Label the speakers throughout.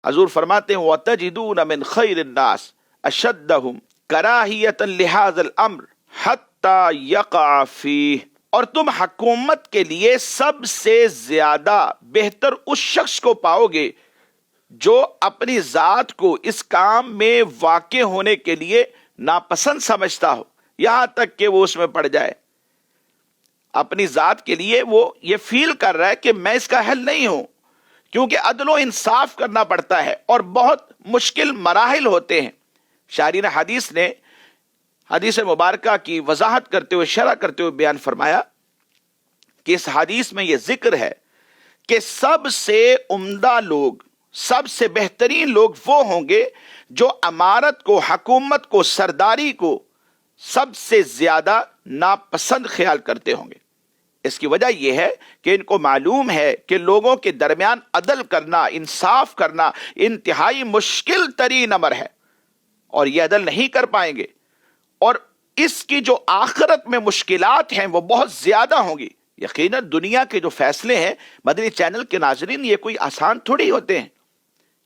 Speaker 1: हजूर फरमाते हैं वतजिदून मिन खैरिन नास अशद्दहुम कराहियतन लिहाज़ल अम्र हत्ता यक़अ फीह, और तुम हुकूमत के लिए सबसे ज्यादा बेहतर उस शख्स को पाओगे जो अपनी जात को इस काम में वाक़े होने के लिए नापसंद समझता हो, यहां तक कि वो उसमें पड़ जाए। अपनी जात के लिए वो ये फील कर रहा है कि मैं इसका हल नहीं हूं, क्योंकि अदलो इंसाफ करना पड़ता है और बहुत मुश्किल मराहिल होते हैं। शारीन हदीस ने हदीस मुबारका की वजाहत करते हुए, शरह करते हुए बयान फरमाया कि इस हदीस में यह जिक्र है कि सबसे उम्दा लोग, सबसे बेहतरीन लोग वो होंगे जो अमारत को, हुकूमत को, सरदारी को सबसे ज्यादा नापसंद ख्याल करते होंगे। इसकी वजह यह है कि इनको मालूम है कि लोगों के दरमियान अदल करना, इंसाफ करना इंतहाई मुश्किल तरीन अमर है और यह अदल नहीं कर पाएंगे, और इसकी जो आखिरत में मुश्किलात हैं वो बहुत ज्यादा होंगी। यकीनन दुनिया के जो फैसले हैं मदनी चैनल के नाजरीन, ये कोई आसान थोड़ी होते हैं।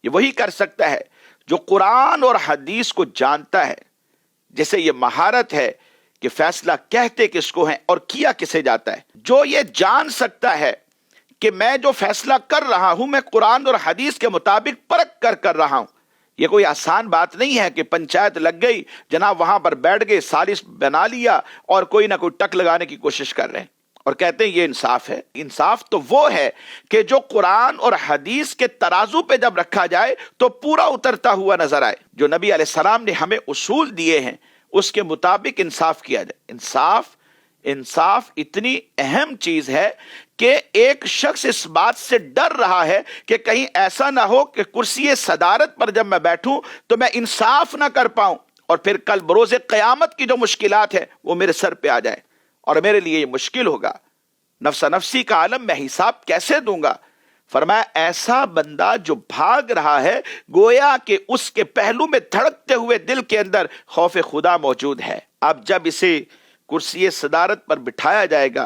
Speaker 1: ये वही कर सकता है जो कुरान और हदीस को जानता है, जैसे ये महारत है कि फैसला कहते किसको है और किया किसे जाता है। जो ये जान सकता है कि मैं जो फैसला कर रहा हूं मैं कुरान और हदीस के मुताबिक परख कर रहा हूं। ये कोई आसान बात नहीं है कि पंचायत लग गई, जनाब वहां पर बैठ गए, सालिस बना लिया और कोई ना कोई टक लगाने की कोशिश कर रहे हैं और कहते हैं ये इंसाफ है। इंसाफ तो वो है कि जो कुरान और हदीस के तराजू पे जब रखा जाए तो पूरा उतरता हुआ नजर आए। जो नबी अलैहिस्सलाम ने हमें उसूल दिए हैं उसके मुताबिक इंसाफ किया जाए। इंसाफ इतनी अहम चीज है कि एक शख्स इस बात से डर रहा है कि कहीं ऐसा ना हो कि कुर्सी सदारत पर जब मैं बैठूं तो मैं इंसाफ ना कर पाऊं और फिर कल बरोज़े क़यामत की जो मुश्किलात है वो मेरे सर पे आ जाए और मेरे लिए ये मुश्किल होगा। नफ्सा नफ्सी का आलम मैं हिसाब कैसे दूंगा। फरमाया ऐसा बंदा जो भाग रहा है गोया कि उसके पहलू में धड़कते हुए दिल के अंदर खौफ खुदा मौजूद है। अब जब इसे कुर्सी सदारत पर बिठाया जाएगा,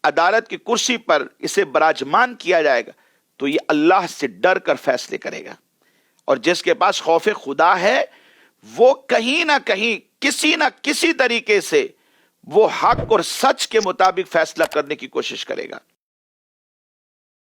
Speaker 1: अदालत की कुर्सी पर इसे बराजमान किया जाएगा, तो ये अल्लाह से डर कर फैसले करेगा। और जिसके पास खौफ खुदा है वो कहीं ना कहीं किसी ना किसी तरीके से वो हक और सच के मुताबिक फैसला करने की कोशिश करेगा।